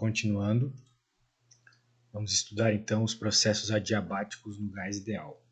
Continuando, vamos estudar então os processos adiabáticos no gás ideal.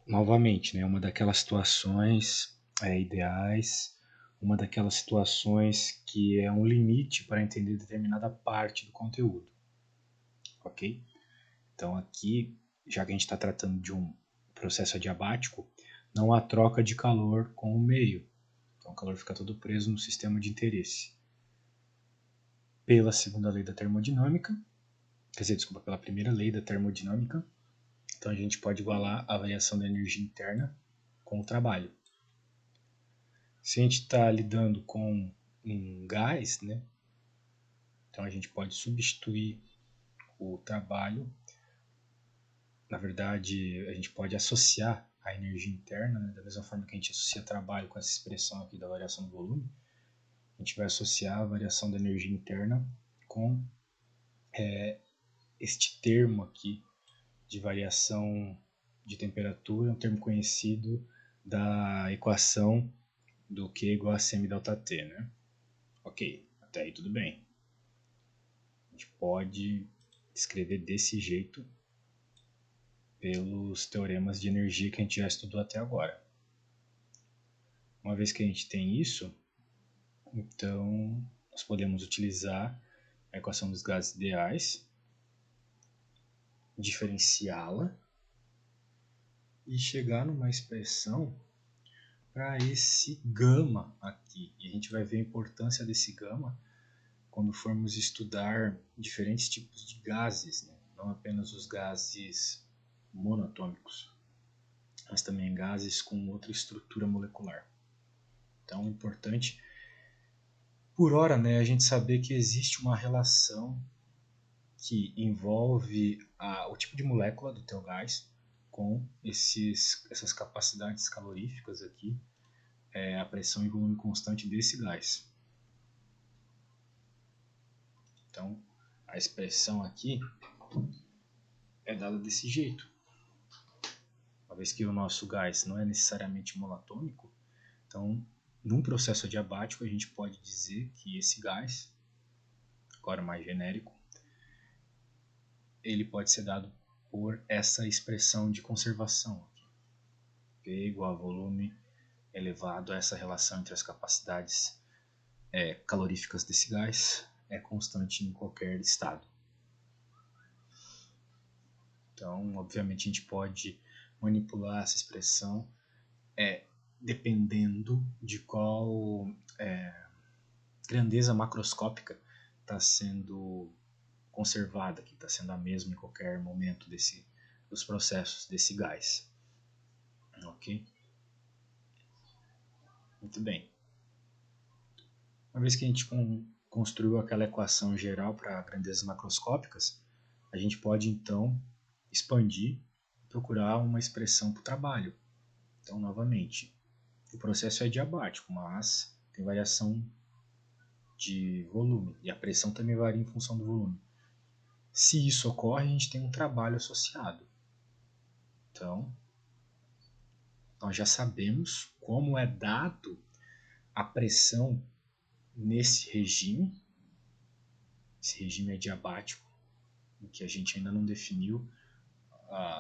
Novamente, uma daquelas situações ideais, uma daquelas situações que é um limite para entender determinada parte do conteúdo. Ok? Então aqui, já que a gente está tratando de um processo adiabático, não há troca de calor com o meio. Então o calor fica todo preso no sistema de interesse. Pela segunda lei da termodinâmica, pela primeira lei da termodinâmica, então a gente pode igualar a variação da energia interna com o trabalho. Se a gente está lidando com um gás, então a gente pode substituir o trabalho. Na verdade, a gente pode associar a energia interna, da mesma forma que a gente associa trabalho com essa expressão aqui da variação do volume, a gente vai associar a variação da energia interna com este termo aqui de variação de temperatura, um termo conhecido da equação do Q igual a Cm delta T, Ok, até aí tudo bem. A gente pode escrever desse jeito pelos teoremas de energia que a gente já estudou até agora. Uma vez que a gente tem isso, então nós podemos utilizar a equação dos gases ideais, diferenciá-la e chegar numa expressão para esse gama aqui. E a gente vai ver a importância desse gama quando formos estudar diferentes tipos de gases, não apenas os gases monoatômicos, mas também gases com outra estrutura molecular. Então é importante, por hora, a gente saber que existe uma relação que envolve o tipo de molécula do teu gás com essas capacidades caloríficas aqui, a pressão e volume constante desse gás. Então, a expressão aqui é dada desse jeito. Uma vez que o nosso gás não é necessariamente monatômico, então, num processo adiabático, a gente pode dizer que esse gás, agora mais genérico, ele pode ser dado por essa expressão de conservação aqui. P igual a volume elevado a essa relação entre as capacidades caloríficas desse gás é constante em qualquer estado. Então, obviamente, a gente pode manipular essa expressão dependendo de qual grandeza macroscópica está sendo conservada, que está sendo a mesma em qualquer momento dos processos desse gás. Ok? Muito bem. Uma vez que a gente construiu aquela equação geral para grandezas macroscópicas, a gente pode então expandir e procurar uma expressão para o trabalho. Então, novamente, o processo é adiabático, mas tem variação de volume e a pressão também varia em função do volume. Se isso ocorre, a gente tem um trabalho associado. Então, nós já sabemos como é dado a pressão nesse regime. Esse regime adiabático, em que a gente ainda não definiu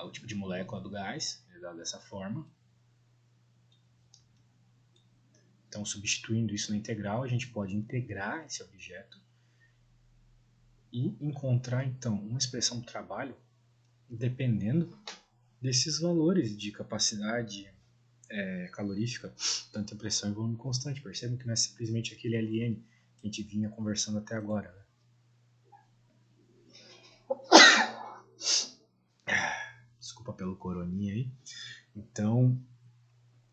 o tipo de molécula do gás, é dado dessa forma. Então, substituindo isso na integral, a gente pode integrar esse objeto e encontrar, então, uma expressão do trabalho dependendo desses valores de capacidade calorífica, tanto em pressão e volume constante. Percebam que não é simplesmente aquele LN que a gente vinha conversando até agora. Desculpa pelo coroninha aí. Então,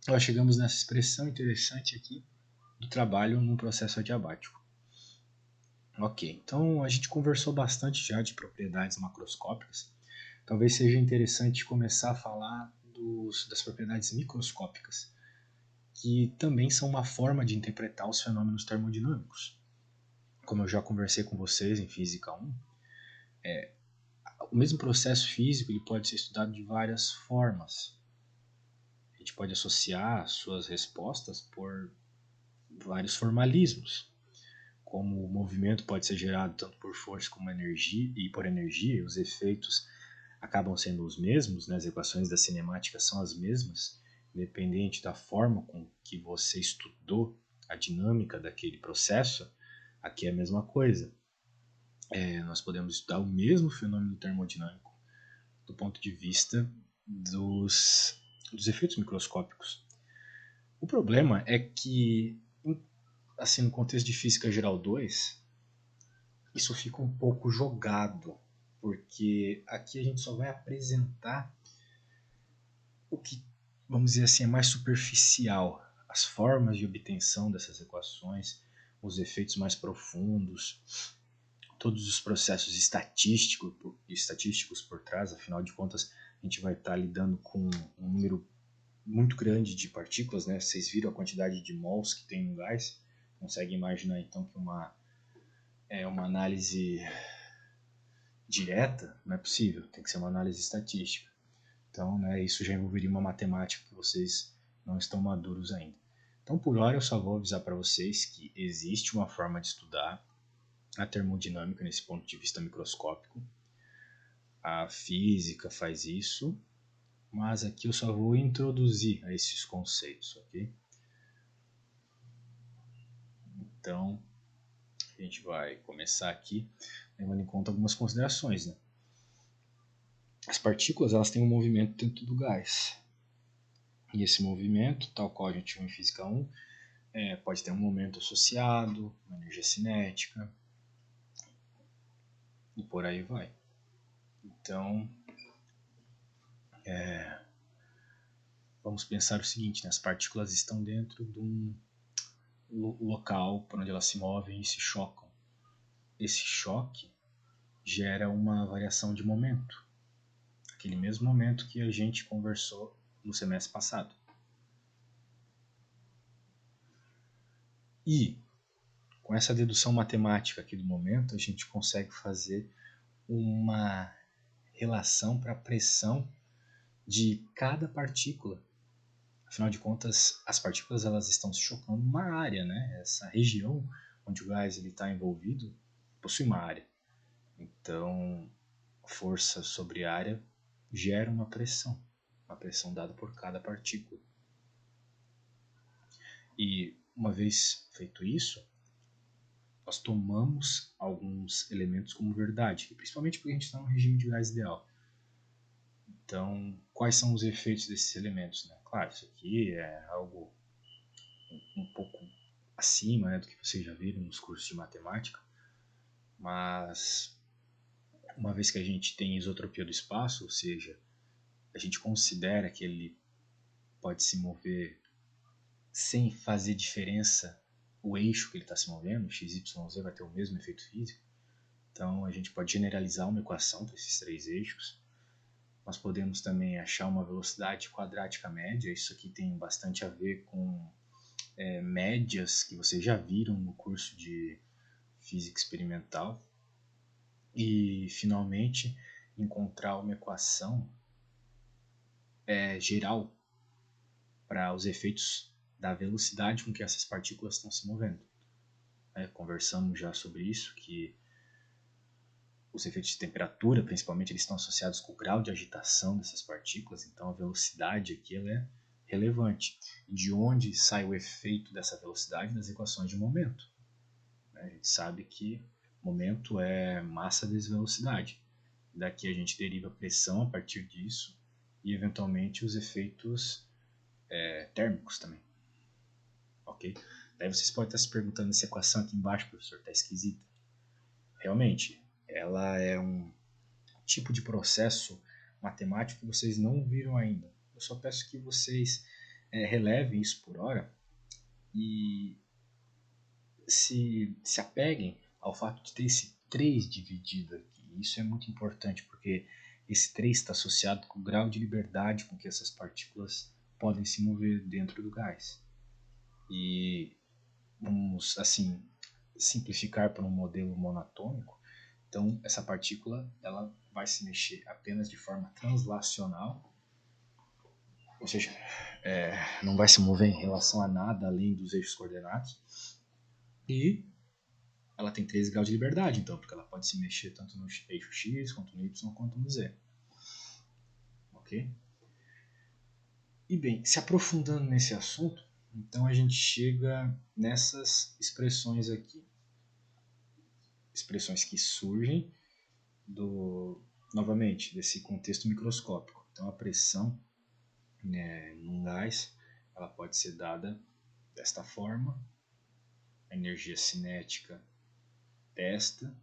nós chegamos nessa expressão interessante aqui do trabalho no processo adiabático. Ok, então a gente conversou bastante já de propriedades macroscópicas. Talvez seja interessante começar a falar das propriedades microscópicas, que também são uma forma de interpretar os fenômenos termodinâmicos. Como eu já conversei com vocês em Física 1, o mesmo processo físico ele pode ser estudado de várias formas. A gente pode associar suas respostas por vários formalismos, como o movimento pode ser gerado tanto por força como energia e por energia, os efeitos acabam sendo os mesmos, né? As equações da cinemática são as mesmas, independente da forma com que você estudou a dinâmica daquele processo, aqui é a mesma coisa. Nós podemos estudar o mesmo fenômeno termodinâmico do ponto de vista dos efeitos microscópicos. O problema é que, assim, no contexto de Física Geral 2, isso fica um pouco jogado, porque aqui a gente só vai apresentar o que, vamos dizer assim, é mais superficial, as formas de obtenção dessas equações, os efeitos mais profundos, todos os processos estatísticos por trás. Afinal de contas, a gente vai estar lidando com um número muito grande de partículas, né? Vocês viram a quantidade de mols que tem no gás? Consegue imaginar então que uma análise direta não é possível, tem que ser uma análise estatística. Então, né, isso já envolveria uma matemática que vocês não estão maduros ainda. Então, por hora, eu só vou avisar para vocês que existe uma forma de estudar a termodinâmica nesse ponto de vista microscópico. A física faz isso, mas aqui eu só vou introduzir a esses conceitos, ok? Então, a gente vai começar aqui levando em conta algumas considerações, né? As partículas, elas têm um movimento dentro do gás. E esse movimento, tal qual a gente viu em Física 1, pode ter um momento associado, uma energia cinética, e por aí vai. Então, vamos pensar o seguinte, né? As partículas estão dentro de um local por onde elas se movem e se chocam. Esse choque gera uma variação de momento, aquele mesmo momento que a gente conversou no semestre passado. E com essa dedução matemática aqui do momento, a gente consegue fazer uma relação para a pressão de cada partícula. Afinal de contas, as partículas elas estão se chocando numa área, né? Essa região onde o gás está envolvido possui uma área. Então, força sobre área gera uma pressão dada por cada partícula. E uma vez feito isso, nós tomamos alguns elementos como verdade, principalmente porque a gente está num regime de gás ideal. Então, quais são os efeitos desses elementos, né? Claro, isso aqui é algo um pouco acima, né, do que vocês já viram nos cursos de matemática, mas uma vez que a gente tem isotropia do espaço, ou seja, a gente considera que ele pode se mover sem fazer diferença o eixo que ele está se movendo, x, y, z vai ter o mesmo efeito físico. Então a gente pode generalizar uma equação para esses três eixos. Nós podemos também achar uma velocidade quadrática média. Isso aqui tem bastante a ver com médias que vocês já viram no curso de física experimental. E finalmente encontrar uma equação geral para os efeitos da velocidade com que essas partículas estão se movendo. Conversamos já sobre isso, que os efeitos de temperatura, principalmente, eles estão associados com o grau de agitação dessas partículas, então a velocidade aqui ela é relevante. De onde sai o efeito dessa velocidade? Nas equações de momento. A gente sabe que momento é massa vezes velocidade. Daqui a gente deriva pressão a partir disso e, eventualmente, os efeitos térmicos também. Ok? Daí vocês podem estar se perguntando, essa equação aqui embaixo, professor, está esquisita. Realmente, ela é um tipo de processo matemático que vocês não viram ainda. Eu só peço que vocês relevem isso por hora e se apeguem ao fato de ter esse 3 dividido aqui. Isso é muito importante, porque esse 3 está associado com o grau de liberdade com que essas partículas podem se mover dentro do gás. E vamos, assim, simplificar para um modelo monatômico. Então, essa partícula ela vai se mexer apenas de forma translacional, ou seja, não vai se mover em relação a nada além dos eixos coordenados. E ela tem 13 graus de liberdade, então, porque ela pode se mexer tanto no eixo X, quanto no Y, quanto no Z. Ok? E bem, se aprofundando nesse assunto, então a gente chega nessas expressões aqui. Expressões que surgem novamente, desse contexto microscópico. Então a pressão, né, num gás, ela pode ser dada desta forma, a energia cinética desta,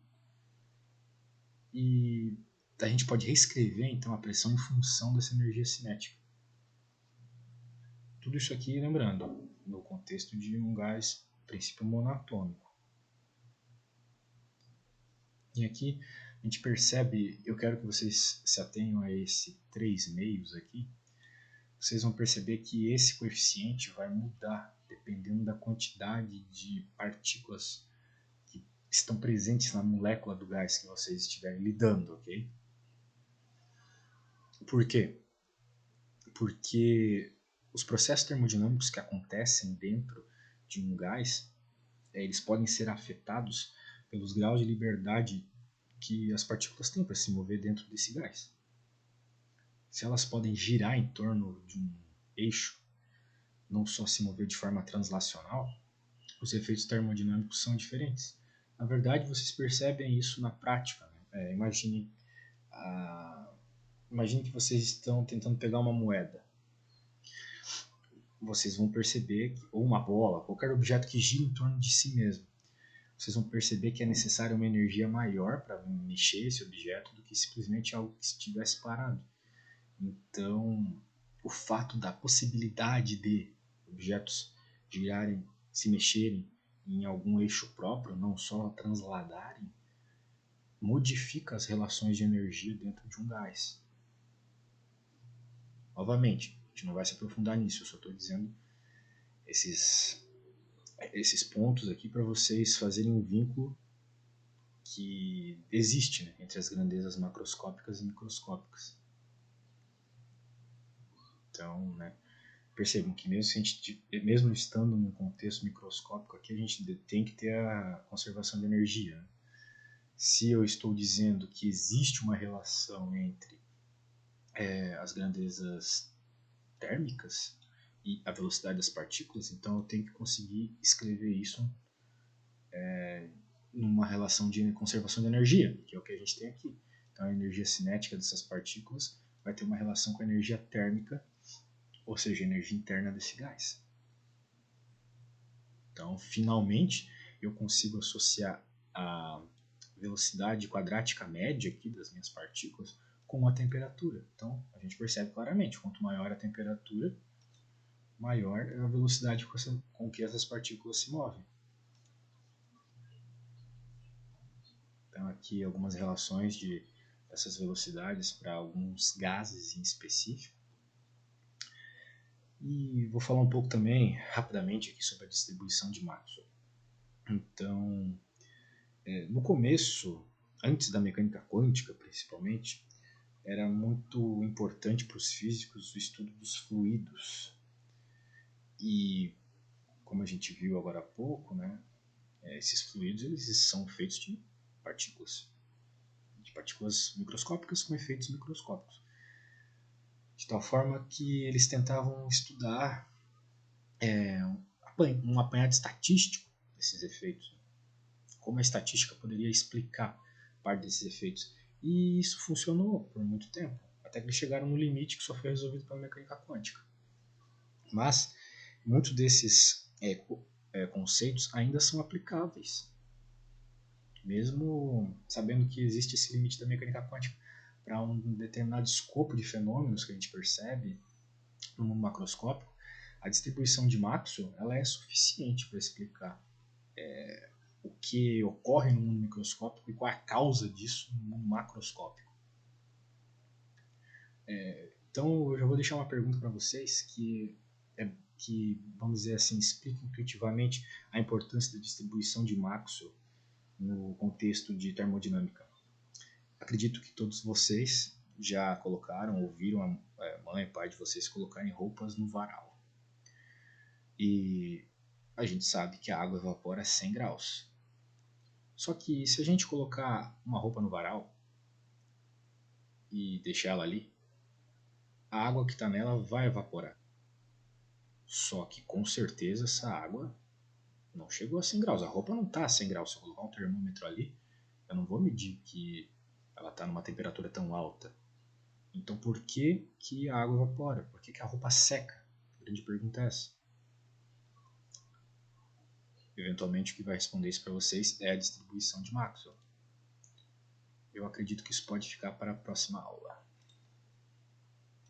e a gente pode reescrever então a pressão em função dessa energia cinética. Tudo isso aqui, lembrando, no contexto de um gás, princípio monatômico. E aqui a gente percebe, eu quero que vocês se atenham a esse 3 meios aqui, vocês vão perceber que esse coeficiente vai mudar dependendo da quantidade de partículas que estão presentes na molécula do gás que vocês estiverem lidando, ok? Por quê? Porque os processos termodinâmicos que acontecem dentro de um gás, eles podem ser afetados pelos graus de liberdade que as partículas têm para se mover dentro desse gás. Se elas podem girar em torno de um eixo, não só se mover de forma translacional, os efeitos termodinâmicos são diferentes. Na verdade, vocês percebem isso na prática. Né? Imagine que vocês estão tentando pegar uma moeda. Vocês vão perceber, ou uma bola, qualquer objeto que gira em torno de si mesmo, vocês vão perceber que é necessária uma energia maior para mexer esse objeto do que simplesmente algo que estivesse parado. Então, o fato da possibilidade de objetos girarem, se mexerem em algum eixo próprio, não só transladarem, modifica as relações de energia dentro de um gás. Novamente, a gente não vai se aprofundar nisso, eu só estou dizendo esses pontos aqui para vocês fazerem um vínculo que existe, né, entre as grandezas macroscópicas e microscópicas. Então, né, percebam que mesmo estando num contexto microscópico aqui, a gente tem que ter a conservação de energia. Né? Se eu estou dizendo que existe uma relação entre as grandezas térmicas e a velocidade das partículas, então eu tenho que conseguir escrever isso numa relação de conservação de energia, que é o que a gente tem aqui. Então a energia cinética dessas partículas vai ter uma relação com a energia térmica, ou seja, a energia interna desse gás. Então, finalmente, eu consigo associar a velocidade quadrática média aqui das minhas partículas com a temperatura. Então, a gente percebe claramente, quanto maior a temperatura, maior é a velocidade com que essas partículas se movem. Então, aqui algumas relações dessas velocidades para alguns gases em específico. E vou falar um pouco também, rapidamente, aqui sobre a distribuição de Maxwell. Então, no começo, antes da mecânica quântica principalmente, era muito importante para os físicos o estudo dos fluidos. E, como a gente viu agora há pouco, né, esses fluidos eles são feitos de partículas microscópicas com efeitos microscópicos. De tal forma que eles tentavam estudar um apanhado estatístico desses efeitos. Como a estatística poderia explicar parte desses efeitos. E isso funcionou por muito tempo, até que eles chegaram no limite que só foi resolvido pela mecânica quântica. Mas muitos desses conceitos ainda são aplicáveis, mesmo sabendo que existe esse limite da mecânica quântica para um determinado escopo de fenômenos que a gente percebe no mundo macroscópico. A distribuição de Maxwell ela é suficiente para explicar o que ocorre no mundo microscópico e qual é a causa disso no mundo macroscópico. Então eu já vou deixar uma pergunta para vocês que, vamos dizer assim, explica intuitivamente a importância da distribuição de Maxwell no contexto de termodinâmica. Acredito que todos vocês já colocaram, ouviram a mãe e pai de vocês colocarem roupas no varal. E a gente sabe que a água evapora a 100 graus. Só que se a gente colocar uma roupa no varal e deixar ela ali, a água que está nela vai evaporar. Só que com certeza essa água não chegou a 100 graus. A roupa não está a 100 graus. Se eu colocar um termômetro ali, eu não vou medir que ela está numa temperatura tão alta. Então por que, que a água evapora? Por que, que a roupa seca? A grande pergunta é essa. Eventualmente o que vai responder isso para vocês é a distribuição de Maxwell. Eu acredito que isso pode ficar para a próxima aula.